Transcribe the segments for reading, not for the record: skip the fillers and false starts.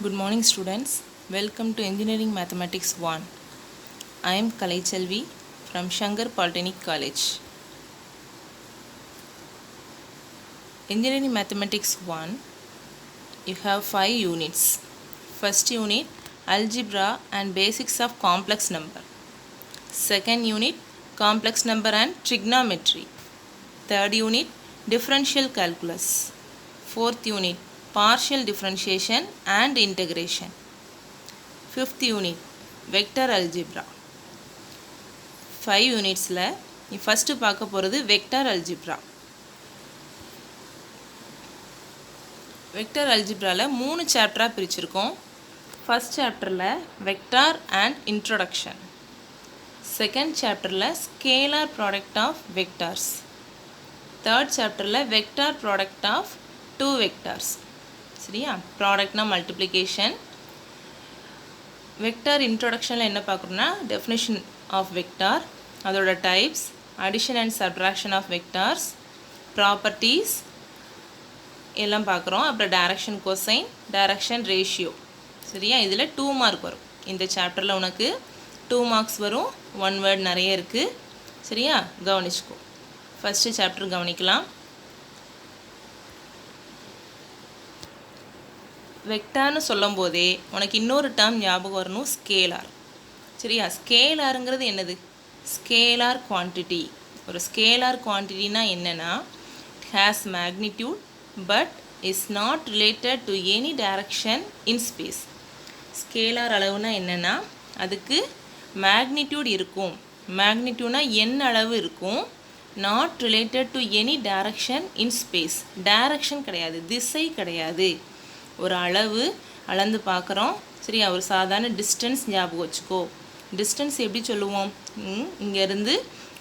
Good morning students. Welcome to Engineering Mathematics 1. I am Kalai Chelvi from Shankar Polytechnic College. Engineering Mathematics 1, you have 5 units. First unit, Algebra and Basics of Complex Number. Second unit, Complex Number and Trigonometry. Third unit, Differential Calculus. Fourth unit, Partial Differentiation and Integration. Fifth unit, Vector Algebra. 5 unitsல நீ first பார்க்க போகிறது vector algebra. Vector அல்ஜிப்ராவில் 3 சாப்டராக பிரிச்சிருக்கோம். First சாப்டரில் vector and introduction, second சாப்டரில் scalar product of vectors, third சாப்டரில் vector product of 2 vectors. சரியா? ப்ராடக்ட்னா மல்டிப்ளிகேஷன். வெக்டார் இன்ட்ரோடக்ஷனில் என்ன பார்க்குறோன்னா டெஃபினேஷன் ஆஃப் வெக்டார், அதோட types, addition and subtraction of vectors, properties எல்லாம் பார்க்குறோம். அப்புறம் டைரக்ஷன் கொசைன், டைரக்ஷன் ரேஷியோ. சரியா? இதில் 2 மார்க் வரும். இந்த சாப்டரில் உனக்கு 2 மார்க்ஸ் வரும். 1 வேர்ட் நிறைய இருக்குது. சரியா? கவனிச்சுக்கோ. ஃபஸ்ட்டு சாப்டர் கவனிக்கலாம். வெக்டார்னு சொல்லும் போதே உனக்கு இன்னொரு டேர்ம் ஞாபகம் வரணும், ஸ்கேலார். சரியா? ஸ்கேலாருங்கிறது என்னது? Scalar quantity. ஒரு ஸ்கேலார் குவான்டிட்டினா என்னென்னா, it has magnitude but is not related to any direction in space. Scalar அளவுனா என்னென்னா, அதுக்கு மேக்னிடியூட் இருக்கும். மேக்னிடியூட்னா எண் அளவு இருக்கும். Not related to any direction in space. Direction கிடையாது, திசை கிடையாது. ஒரு அளவு அளந்து பார்க்குறோம். சரியா? ஒரு சாதாரண டிஸ்டன்ஸ் ஞாபகம் வச்சுக்கோ. டிஸ்டன்ஸ் எப்படி சொல்லுவோம்? இங்கேருந்து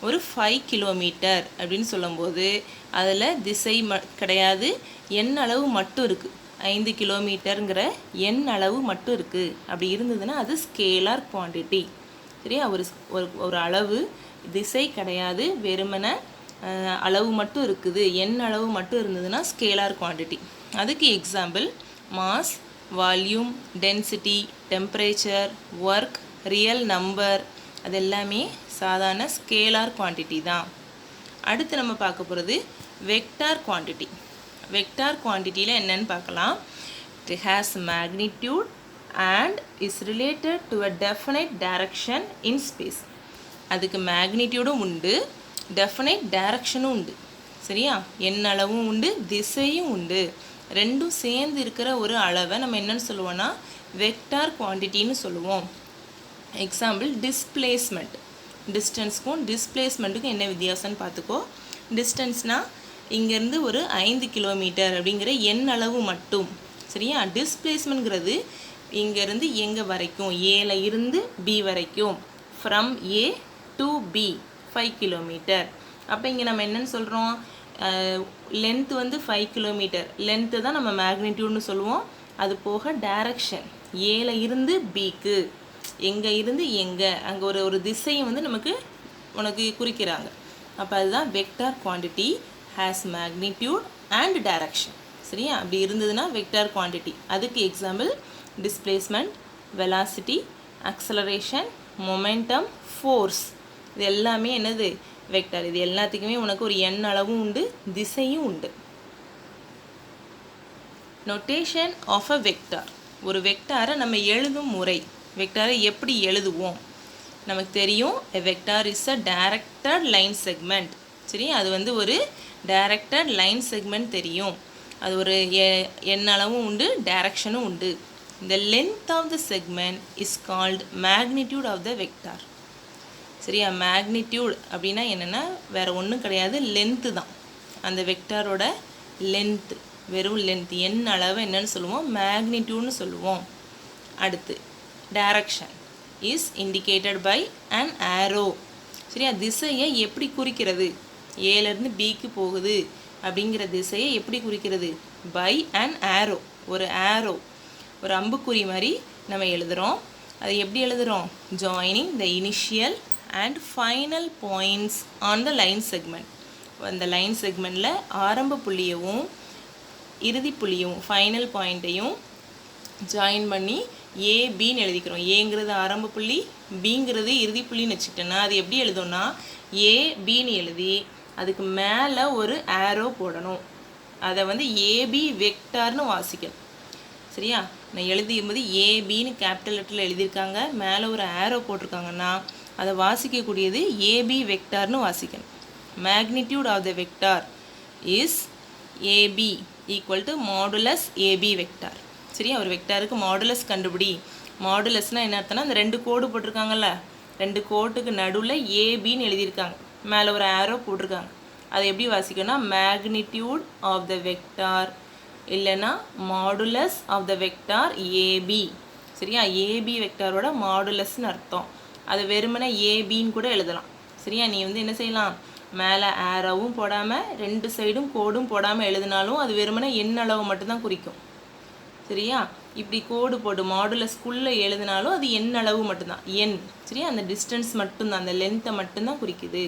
ஒரு 5 கிலோமீட்டர் அப்படின்னு சொல்லும்போது அதில் திசை கிடையாது, எண் அளவு மட்டும் இருக்குது. 5 கிலோமீட்டருங்கிற எண் அளவு மட்டும் இருக்குது. அப்படி இருந்ததுன்னா அது ஸ்கேலார் குவான்டிட்டி. சரியா? ஒரு அளவு திசை கிடையாது, வெறுமன அளவு மட்டும் இருக்குது, எண் அளவு மட்டும் இருந்ததுன்னா ஸ்கேலார் குவான்டிட்டி. அதுக்கு example mass, volume, density, temperature, work, real number, அது எல்லாமே சாதாரண ஸ்கேலார் குவான்டிட்டி தான். அடுத்து நம்ம பார்க்க போகிறது வெக்டார் குவான்டிட்டி. வெக்டார் குவான்டிட்டியில் என்னன்னு பார்க்கலாம். It has magnitude and is related to a definite direction in space. அதுக்கு மேக்னிடியூடும் உண்டு, டெஃபினைட் டைரக்ஷனும் உண்டு. சரியா? எண் அளவும் உண்டு, திசையும் உண்டு. ரெண்டும் சேர்ந்து இருக்கிற ஒரு அளவை நம்ம என்னன்னு சொல்லுவோம்னா வெக்டார் குவான்டிட்டின்னு சொல்லுவோம். Example displacement. டிஸ்டன்ஸ்க்கும் டிஸ்பிளேஸ்மெண்ட்டுக்கும் என்ன வித்தியாசம்னு பார்த்துக்கோ. டிஸ்டன்ஸ்னால் இங்கேருந்து ஒரு 5 கிலோமீட்டர் அப்படிங்கிற எண் அளவு மட்டும். சரியா? டிஸ்பிளேஸ்மெண்ட்ங்கிறது இங்கேருந்து எங்கே வரைக்கும், ஏல இருந்து பி வரைக்கும், from A to B 5 kilometre. அப்போ இங்கே நம்ம என்னன்னு சொல்கிறோம்? லென்த்து வந்து 5 கிலோமீட்டர். லென்த்து தான் நம்ம மேக்னிடியூட்னு சொல்லுவோம். அது போக டைரக்ஷன் ஏல இருந்து பிக்கு, எங்கே இருந்து எங்கே, அங்கே ஒரு திசையை வந்து உனக்கு குறிக்கிறாங்க. அப்போ அதுதான் vector quantity has magnitude and direction. சரியா? அப்படி இருந்ததுன்னா வெக்டார் குவான்டிட்டி. அதுக்கு example displacement, velocity, acceleration, momentum, force. இது எல்லாமே என்னது? வெக்டார். இது எல்லாத்துக்குமே உனக்கு ஒரு எண் அளவும் உண்டு, திசையும் உண்டு. Notation of a vector. ஒரு வெக்டாரை நம்ம எழுதும் முறை. வெக்டாரை எப்படி எழுதுவோம்? நமக்கு தெரியும், a vector is a directed line segment. சரி? அது வந்து ஒரு directed line segment தெரியும். அது ஒரு எண் அளவும் உண்டு, டைரக்ஷனும் உண்டு. The length of the segment is called magnitude of the vector. சரியா? மேக்னிடியூட் அப்படின்னா என்னென்னா வேறு ஒன்றும் கிடையாது, லென்த்து தான். அந்த வெக்டாரோட லென்த்து, வெறும் லென்த், எண் அளவு என்னன்னு சொல்லுவோம்? மேக்னிடியூட்னு சொல்லுவோம். அடுத்து direction is indicated by an arrow. சரியா? திசையை எப்படி குறிக்கிறது? ஏலேருந்து பிக்கு போகுது அப்படிங்கிற திசையை எப்படி குறிக்கிறது? பை அன் ஆரோ. ஒரு ஆரோ, ஒரு அம்புக்குறி மாதிரி நம்ம எழுதுகிறோம். அது எப்படி எழுதுகிறோம்? Joining the initial and final points on the line segment. அந்த லைன் செக்மெண்ட்டில் ஆரம்ப புள்ளியவும் இறுதி புள்ளியும், ஃபைனல் பாயிண்ட்டையும் ஜாயின் பண்ணி ஏபின்னு எழுதிக்கிறோம். ஏங்கிறது ஆரம்ப புள்ளி, பிங்கிறது இறுதி புள்ளின்னு வச்சுக்கிட்டோன்னா அது எப்படி எழுதணும்னா ஏபின்னு எழுதி அதுக்கு மேலே ஒரு ஆரோ போடணும். அதை வந்து ஏபி வெக்டார்னு வாசிக்கணும். சரியா? நான் எழுதியும்போது ஏபின்னு கேபிட்டல் லெட்டரில் எழுதியிருக்காங்க, மேலே ஒரு ஆரோ போட்டிருக்காங்கன்னா அதை வாசிக்கக்கூடியது ஏபி வெக்டார்னு வாசிக்கணும். Magnitude of the vector is AB equal to modulus AB vector. சரியா? ஒரு வெக்டாருக்கு மாடுலஸ் கண்டுபிடி. மாடுலஸ்னால் என்ன அர்த்தம்னா அந்த ரெண்டு கோடு போட்டிருக்காங்கல்ல, ரெண்டு கோட்டுக்கு நடுவில் ஏபின்னு எழுதியிருக்காங்க, மேலே ஒரு ஆரோ போட்டிருக்காங்க. அதை எப்படி வாசிக்கணும்னா மேக்னிடியூட் ஆஃப் த வெக்டார் இல்லைன்னா modulus of the vector AB. சரியா? ஏபி வெக்டாரோட மாடுலஸ்ன்னு அர்த்தம். அதை வெறுமனே ஏபின்னு கூட எழுதலாம். சரியா? நீ வந்து என்ன செய்யலாம், மேலே ஆரோவும் போடாமல் ரெண்டு சைடும் கோடும் போடாமல் எழுதினாலும் அது வெறுமனே எண் அளவு மட்டும்தான் குறிக்கும். சரியா? இப்படி கோடு போட்டு மாடுலஸ்குள்ளே எழுதினாலும் அது எண் அளவு மட்டும்தான், எண். சரியா? அந்த டிஸ்டன்ஸ் மட்டும்தான், அந்த லென்த்தை மட்டும்தான் குறிக்குது.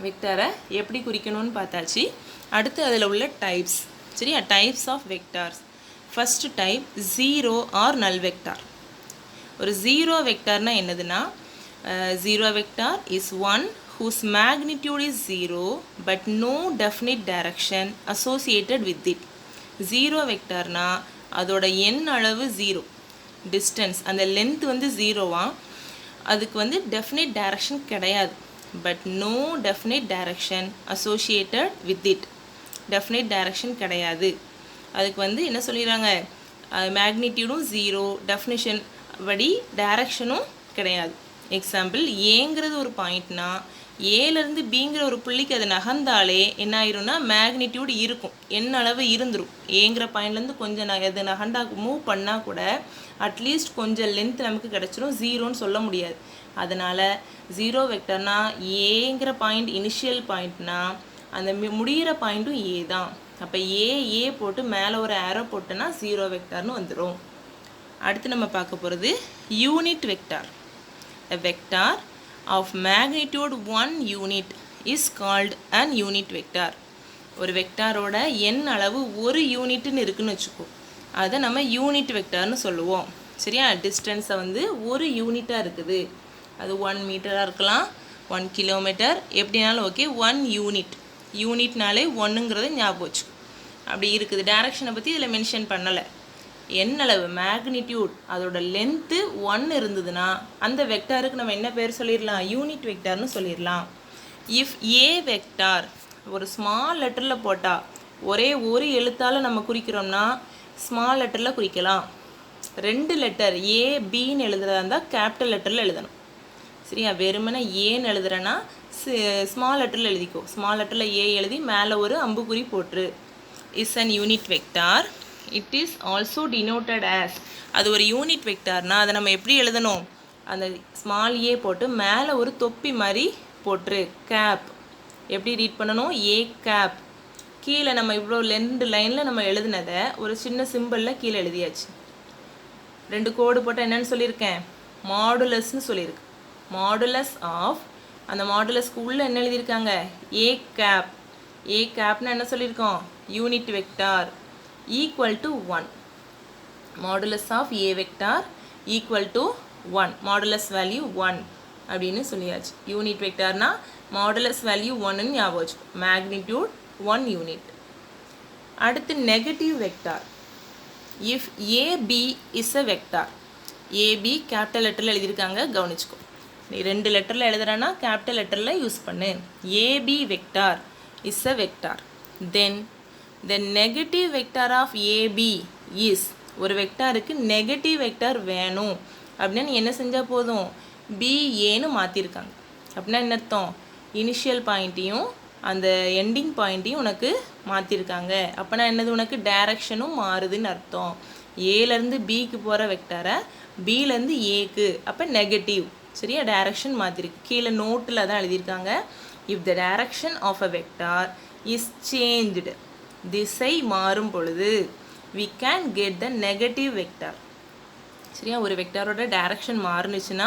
வெக்டாரை எப்படி குறிக்கணும்னு பார்த்தாச்சு. அடுத்து அதில் உள்ள டைப்ஸ். சரியா? Types of vectors. First type zero or null vector. ஒரு ஜீரோ வெக்டார்னால் என்னதுன்னா, zero vector is one whose magnitude is 0 but no definite direction associated with it. Zero வெக்டார்னா அதோட எண் அளவு 0, டிஸ்டன்ஸ் அந்த லென்த் வந்து 0வா, அதுக்கு வந்து டெஃபினிட் டைரக்ஷன் கிடையாது. But no definite direction associated with it. Definite direction கிடையாது. அதுக்கு வந்து என்ன சொல்லிடுறாங்க, மேக்னிடியூடும் 0, டெஃபினிஷன் படி டைரக்ஷனும் கிடையாது. எக்ஸாம்பிள், ஏங்கிறது ஒரு பாயிண்ட்னா ஏலேருந்து பிங்கிற ஒரு புள்ளிக்கு அது நகர்ந்தாலே என்ன ஆயிரும்னா மேக்னிடியூட் இருக்கும், எண் அளவு இருந்துடும். ஏங்கிற பாயிண்ட்லேருந்து கொஞ்சம் அது நகண்டா மூவ் பண்ணால் கூட அட்லீஸ்ட் கொஞ்சம் லென்த் நமக்கு கிடச்சிரும், 0ன்னு சொல்ல முடியாது. அதனால் ஜீரோ வெக்டர்னா ஏங்கிற பாயிண்ட் இனிஷியல் பாயிண்ட்னா அந்த முடிகிற பாயிண்ட்டும் ஏ தான். அப்போ ஏ போட்டு மேலே ஒரு ஆரோ போட்டோன்னா ஜீரோ வெக்டார்னு வந்துடும். அடுத்து நம்ம பார்க்க போகிறது unit vector. A vector of magnitude 1 unit is called an unit vector. ஒரு வெக்டாரோட எண் அளவு ஒரு யூனிட்னு இருக்குன்னு வச்சுக்கோ, அதை நம்ம யூனிட் வெக்டார்னு சொல்லுவோம். சரியா? டிஸ்டன்ஸை வந்து ஒரு யூனிட்டாக இருக்குது, அது 1 மீட்டராக இருக்கலாம், 1 கிலோமீட்டர், எப்படினாலும் ஓகே. 1 யூனிட், யூனிட்னாலே 1ங்கிறத ஞாபகம் வச்சுக்கோ. அப்படி இருக்குது. டைரக்ஷனை பற்றி இதில் மென்ஷன் பண்ணலை. எண்ணளவு மேக்னிடியூட் அதோட லென்த்து 1 இருந்ததுன்னா அந்த வெக்டாருக்கு நம்ம என்ன பேர் சொல்லிடலாம், யூனிட் வெக்டார்னு சொல்லிடலாம். இஃப் ஏ வெக்டார் ஒரு ஸ்மால் லெட்டரில் போட்டால் ஒரே ஒரு எழுத்தால் நம்ம குறிக்கிறோம்னா ஸ்மால் லெட்டரில் குறிக்கலாம். 2 லெட்டர் ஏ பின்னு எழுதுறதா இருந்தால் கேபிட்டல் லெட்டரில் எழுதணும். சரியா? வெறுமனே ஏன்னு எழுதுறேன்னா ஸ்மால் லெட்டரில் எழுதிக்கோ. ஸ்மால் லெட்டரில் ஏ எழுதி மேலே ஒரு அம்புக்குறி போட்டுரு. Is an unit vector. It is also denoted as. அது ஒரு யூனிட் வெக்டார்னா அதை நம்ம எப்படி எழுதணும், அந்த ஸ்மால் ஏ போட்டு மேலே ஒரு தொப்பி மாதிரி போட்டுரு, கேப். எப்படி ரீட் பண்ணணும், ஏ கேப். கீழே நம்ம இவ்வளோ 2 லைனில் நம்ம எழுதினதை ஒரு சின்ன சிம்பிளில் கீழே எழுதியாச்சு. 2 கோடு போட்டால் என்னென்னு சொல்லியிருக்கேன், மாடுலஸ்ன்னு சொல்லியிருக்கு. மாடுலஸ் ஆஃப், அந்த மாடுலஸ்க்கு உள்ளே என்ன எழுதியிருக்காங்க, ஏ கேப். ஏ கேப்னா என்ன சொல்லியிருக்கோம், unit vector equal to 1. Modulus of A vector equal to 1. Modulus value 1 அப்படின்னு சொல்லியாச்சு. யூனிட் வெக்டார்னா மாடுலஸ் வேல்யூ 1ன்னு ஞாபகம் வச்சுக்கோ. Magnitude 1 unit. அடுத்து negative vector. If AB is a vector. AB capital லெட்டரில் எழுதியிருக்காங்க, கவனிச்சுக்கோ. நீ 2 லெட்டரில் எழுதுறேன்னா கேபிட்டல் லெட்டரில் யூஸ் பண்ணு. AB vector is a vector. Then the negative vector of AB is, ஒரு வெக்டாருக்கு நெகட்டிவ் வெக்டார் வேணும் அப்படின்னா நீ என்ன செஞ்சால் போதும், BAன்னு மாற்றிருக்காங்க. அப்படின்னா என்ன அர்த்தம், இனிஷியல் பாயிண்ட்டையும் அந்த எண்டிங் பாயிண்ட்டையும் உனக்கு மாற்றிருக்காங்க. அப்போனா என்னது, உனக்கு டைரக்ஷனும் மாறுதுன்னு அர்த்தம். ஏலேருந்து பிக்கு போகிற வெக்டாரை பிலேருந்து ஏக்கு, அப்போ நெகட்டிவ். சரியா? டைரக்ஷன் மாற்றிருக்கு. கீழே நோட்டில் தான் எழுதியிருக்காங்க. If the direction of a vector is changed, திசை மாறும் பொழுது we can get the negative vector. சரியா? ஒரு வெக்டாரோட டைரக்ஷன் மாறுனுச்சுன்னா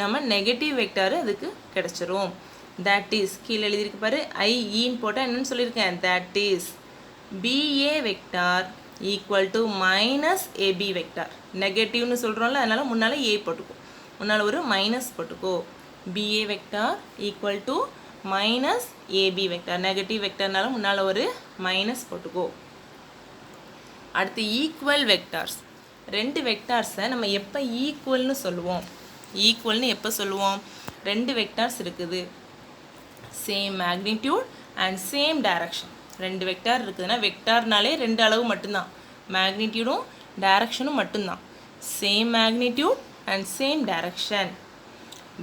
நம்ம நெகட்டிவ் வெக்டார் அதுக்கு கிடச்சிரும். தட் இஸ், கீழே எழுதியிருக்கு பாரு, ஐன்னு போட்டால் என்னன்னு சொல்லியிருக்கேன், that is BA vector equal to minus AB vector. நெகட்டிவ்னு சொல்கிறோம்ல, அதனால் முன்னால் ஏ போட்டுக்கோ, முன்னால் ஒரு மைனஸ் போட்டுக்கோ. BA vector equal to minus AB vector. Negative வெக்டார்னால முன்னால் ஒரு மைனஸ் போட்டுக்கோ. அடுத்து ஈக்குவல் வெக்டார்ஸ். ரெண்டு வெக்டார்ஸை நம்ம எப்போ ஈக்குவல்னு சொல்லுவோம்? ஈக்குவல்னு எப்போ சொல்லுவோம்? ரெண்டு வெக்டார்ஸ் இருக்குது, same magnitude and same direction. ரெண்டு வெக்டார் இருக்குதுன்னா, வெக்டார்னாலே ரெண்டு அளவு மட்டும்தான், மேக்னிடியூடும் டைரக்ஷனும் மட்டும்தான். Same magnitude and same direction,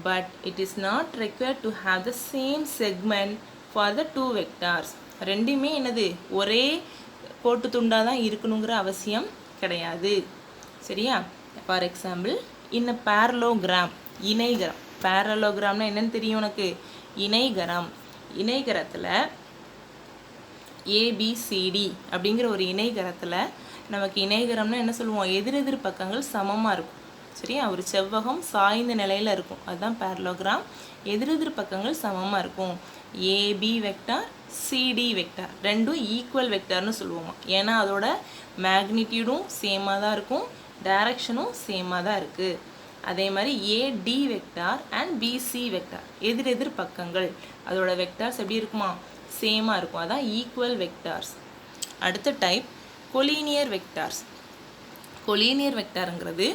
but it is not required to have the same segment for the two vectors. ரெண்டுமே என்னது, ஒரே கோட்டு துண்டாக தான் இருக்கணுங்கிற அவசியம் கிடையாது. சரியா? For example, in a parallelogram, இணைகரம். பேரலோகிராம்னா என்னன்னு தெரியும் உனக்கு? இணைகரம். இணைகரத்தில் ஏபிசிடி அப்படிங்கிற ஒரு இணைகரத்தில் நமக்கு இணைகரம்னா என்ன சொல்லுவோம்? எதிரெதிர் பக்கங்கள் சமமாக இருக்கும். சரியா? ஒரு செவ்வகம் சாய்ந்த நிலையில் இருக்கும், அதுதான் பேரலோகிராம். எதிரெதிர் பக்கங்கள் சமமாக இருக்கும். ஏபி வெக்டார், சிடி வெக்டார் ரெண்டும் ஈக்குவல் வெக்டார்னு சொல்லுவோமா, ஏன்னா அதோட மேக்னிடியூடும் சேமாக தான் இருக்கும், டைரக்ஷனும் சேமாக தான் இருக்குது. அதே மாதிரி AD vector and BC vector எதிரெதிர் பக்கங்கள், அதோட வெக்டார்ஸ் எப்படி இருக்குமா? சேமாக இருக்கும், அதான் ஈக்குவல் வெக்டார்ஸ். அடுத்த டைப் கொலீனியர் வெக்டார்ஸ். கொலீனியர் வெக்டாருங்கிறது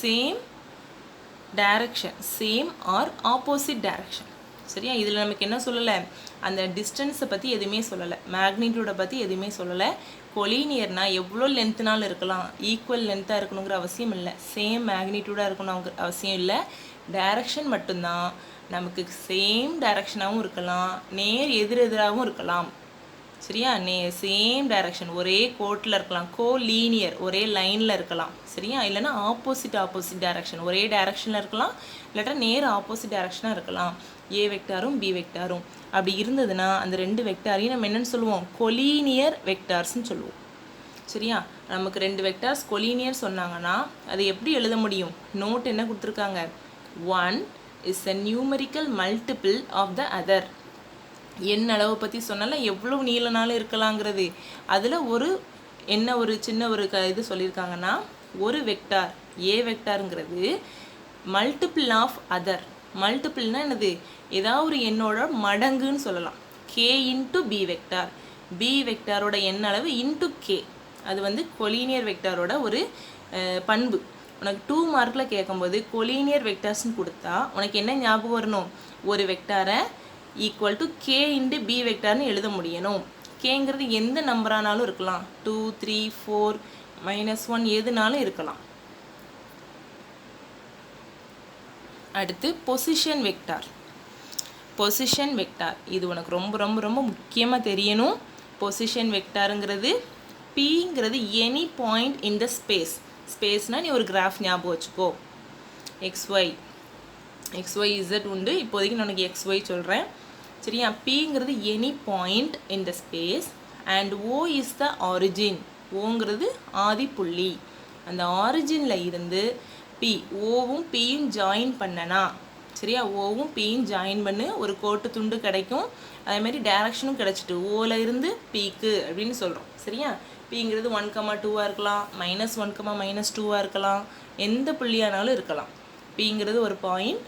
same direction, same or opposite direction. சரியா? இதில் நமக்கு என்ன சொல்லலை, அந்த டிஸ்டன்ஸை பற்றி எதுவுமே சொல்லலை, மேக்னிடியூடை பற்றி எதுவுமே சொல்லலை. கொலீனியர்னால் எவ்வளோ லென்த்துனாலும் இருக்கலாம், ஈக்குவல் லென்த்தாக இருக்கணுங்கிற அவசியம் இல்லை, சேம் மேக்னிடியூடாக இருக்கணுங்கிற அவசியம் இல்லை. டைரக்ஷன் மட்டும்தான், நமக்கு சேம் டைரக்ஷனாகவும் இருக்கலாம், நேர் எதிரெதிராகவும் இருக்கலாம். சரியா? சேம் டைரக்ஷன், ஒரே கோட்டில் இருக்கலாம், கோலீனியர் ஒரே லைனில் இருக்கலாம். சரியா? இல்லைனா ஆப்போசிட் டைரக்ஷன், ஒரே டைரக்ஷனில் இருக்கலாம், இல்லாட்டா நேர் ஆப்போசிட் டைரக்ஷனாக இருக்கலாம். ஏ வெக்டாரும் பி வெக்டாரும் அப்படி இருந்ததுன்னா அந்த ரெண்டு வெக்டாரையும் நம்ம என்னென்னு சொல்லுவோம்? கொலீனியர் வெக்டார்ஸ்ன்னு சொல்லுவோம். சரியா? நமக்கு ரெண்டு வெக்டார்ஸ் கொலீனியர் சொன்னாங்கன்னா அதை எப்படி எழுத முடியும்? நோட் என்ன கொடுத்துருக்காங்க? One is a numerical multiple of the other. எண் அளவை பற்றி சொன்னால எவ்வளோ நீளனாலும் இருக்கலாங்கிறது, அதில் ஒரு என்ன ஒரு சின்ன ஒரு இது சொல்லியிருக்காங்கன்னா, ஒரு வெக்டார் ஏ வெக்டாருங்கிறது மல்டிபிள் ஆஃப் அதர். மல்டிபிள்னா என்னது? ஏதாவது ஒரு எண்ணோட மடங்குன்னு சொல்லலாம். K into B vector, B வெக்டாரோட எண் அளவு இன்ட்டு கே. அது வந்து கொலீனியர் வெக்டாரோட ஒரு பண்பு. உனக்கு 2 மார்க்கில் கேட்கும்போது கொலீனியர் வெக்டார்ஸ்ன்னு கொடுத்தா உனக்கு என்ன ஞாபகம் வரணும்? ஒரு வெக்டாரை equal to K into B வெக்டார்னு எழுத முடியணும். கேங்கிறது எந்த நம்பரானாலும் இருக்கலாம், 2, 3, 4, -1 எதுனாலும் இருக்கலாம். அடுத்து பொசிஷன் வெக்டார். பொசிஷன் வெக்டார் இது உனக்கு ரொம்ப ரொம்ப ரொம்ப முக்கியமாக தெரியணும். பொசிஷன் வெக்டாருங்கிறது பிங்கிறது any point in the space. ஸ்பேஸ்னால் நீ ஒரு கிராஃப் ஞாபகம் வச்சுக்கோ. XY Z உண்டு, இப்போதைக்கு நான் உனக்கு XY சொல்கிறேன். சரியா? பிங்கிறது any point in the space and O is the origin. ஓங்கிறது ஆதி புள்ளி. அந்த ஆரிஜினில் இருந்து பி, ஓவும் பியும் ஜாயின் பண்ணனா, சரியா? ஓவும் பியும் ஜாயின் பண்ணு ஒரு கோட்டு துண்டு கிடைக்கும். அதேமாதிரி டைரக்ஷனும் கிடச்சிட்டு ஓவில் இருந்து பிக்கு அப்படின்னு சொல்கிறோம். சரியா? பிங்கிறது 1,2 இருக்கலாம், -1, -2 இருக்கலாம், எந்த புள்ளியானாலும் இருக்கலாம். பிங்கிறது ஒரு பாயிண்ட்,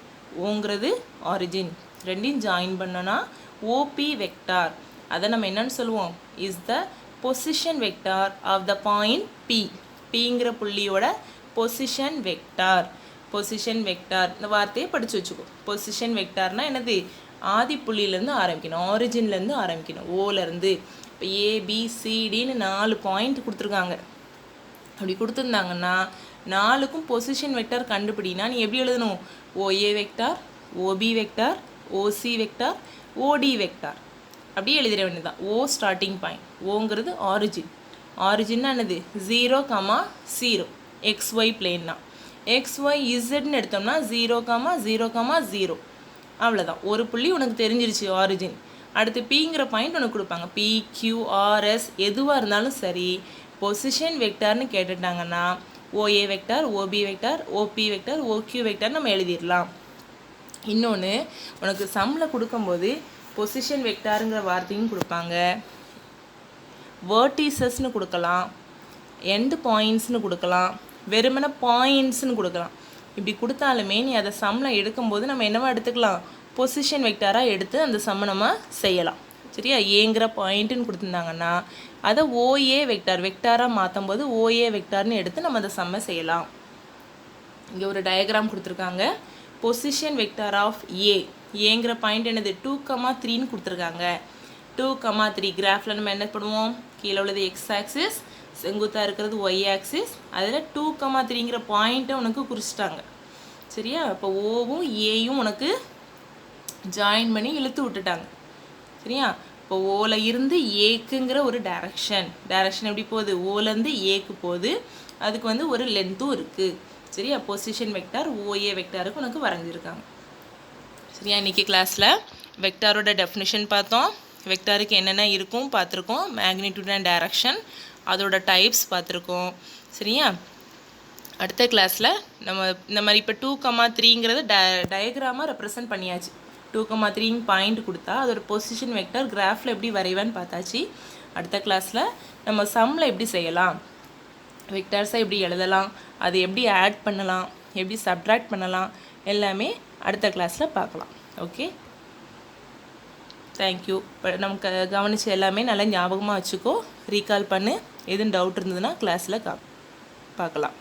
ஓங்கிறது ஆரிஜின், ரெண்டையும் ஜாயின் பண்ணோன்னா ஓபி வெக்டார். அதை நம்ம என்னன்னு சொல்லுவோம்? Is the position vector of the point P. பிங்கிற புள்ளியோட பொசிஷன் வெக்டார். பொசிஷன் வெக்டார் இந்த வார்த்தையை படித்து வச்சுக்கோ. பொசிஷன் வெக்டார்னால் என்னது? ஆதி புள்ளியிலேருந்து ஆரம்பிக்கணும், ஆரிஜின்லேருந்து ஆரம்பிக்கணும், ஓலேருந்து. இப்போ ஏபிசிடின்னு 4 பாயிண்ட் கொடுத்துருக்காங்க. அப்படி கொடுத்துருந்தாங்கன்னா 4க்கும் பொசிஷன் வெக்டார் கண்டுபிடினா நீ எப்படி எழுதணும்? OA vector, OP vector, OC vector, OD vector அப்படியே எழுதிட வேண்டியதுதான். ஓ ஸ்டார்டிங் பாயிண்ட், ஓங்கிறது ஆரிஜின். ஆரிஜின்னா என்னது? 0, 0 XY பிளேன்னா. XY Zன்னு எடுத்தோம்னா 0, 0, 0 அவ்வளோதான். ஒரு புள்ளி உனக்கு தெரிஞ்சிருச்சு ஆரிஜின். அடுத்து பிங்கிற பாயிண்ட் உனக்கு கொடுப்பாங்க. PQRS எதுவாக இருந்தாலும் சரி, பொசிஷன் வெக்டார்னு கேட்டுட்டாங்கன்னா OA vector, OP vector, OP vector, OQ vector நம்ம எழுதிடலாம். இன்னொன்று உனக்கு சம்மில் கொடுக்கும்போது பொசிஷன் வெக்டாருங்கிற வார்த்தையும் கொடுப்பாங்க, வேர்டிசஸ்ன்னு கொடுக்கலாம், எண்ட் பாயிண்ட்ஸ்னு கொடுக்கலாம், வெறுமனே பாயிண்ட்ஸ்னு கொடுக்கலாம். இப்படி கொடுத்தாலுமே நீ அதை சம்மில் எடுக்கும்போது நம்ம என்னவா எடுத்துக்கலாம், பொசிஷன் வெக்டாராக எடுத்து அந்த சம்மை நம்ம செய்யலாம். சரியா? ஏங்கிற பாயிண்ட்டுன்னு கொடுத்துருந்தாங்கன்னா அதை ஓஏ வெக்டாராக மாற்றும் போது ஓஏ வெக்டார்னு எடுத்து நம்ம அந்த சம்மை செய்யலாம். இங்கே ஒரு டயக்ராம் கொடுத்துருக்காங்க. பொசிஷன் வெக்டார் ஆஃப் ஏங்கிற பாயிண்ட் என்னது 2,3ன்னு கொடுத்துருக்காங்க. 2,3 கிராஃபில் நம்ம என்ன பண்ணுவோம், கீழே உள்ளது எக்ஸ் ஆக்சிஸ், செங்குத்தாக இருக்கிறது ஒய் ஆக்சிஸ், அதில் 2,3ங்கிற பாயிண்ட்டை உனக்கு குறிச்சிட்டாங்க. சரியா? இப்போ ஓவும் ஏயும் உனக்கு ஜாயின் பண்ணி இழுத்து விட்டுட்டாங்க. சரியா? இப்போ ஓவில் இருந்து ஏக்குங்கிற ஒரு டைரக்ஷன் எப்படி போகுது, ஓலேருந்து ஏக்கு போகுது. அதுக்கு வந்து ஒரு லென்த்தும் இருக்குது. சரியா? பொசிஷன் வெக்டார் ஓஏ வெக்டாருக்கு உனக்கு வரைஞ்சிருக்காங்க. சரியா? இன்றைக்கி கிளாஸில் வெக்டாரோட டெஃபினிஷன் பார்த்தோம், வெக்டாருக்கு என்னென்ன இருக்கும் பார்த்துருக்கோம், மேக்னிடியூட் அண்ட் டைரக்ஷன், அதோட டைப்ஸ் பார்த்துருக்கோம். சரியா? அடுத்த கிளாஸில் நம்ம இந்த மாதிரி இப்போ 2,3ங்கிறது டயக்ராமாக ரெப்ரசன்ட் பண்ணியாச்சு. 2,3 பாயிண்ட் கொடுத்தா அதோட பொசிஷன் வெக்டார் கிராஃபில் எப்படி வரைவேன்னு பார்த்தாச்சு. அடுத்த கிளாஸில் நம்ம சம்மில் எப்படி செய்யலாம், வெக்டார்ஸை எப்படி எழுதலாம், அதை எப்படி ஆட் பண்ணலாம், எப்படி சப்ட்ராக்ட் பண்ணலாம், எல்லாமே அடுத்த கிளாஸில் பார்க்கலாம். Okay, thank you. இப்போ நமக்கு கவனித்து எல்லாமே நல்லா ஞாபகமாக வச்சுக்கோ, ரீகால் பண்ணு. எதுவும் டவுட் இருந்ததுன்னா கிளாஸில் பார்க்கலாம்.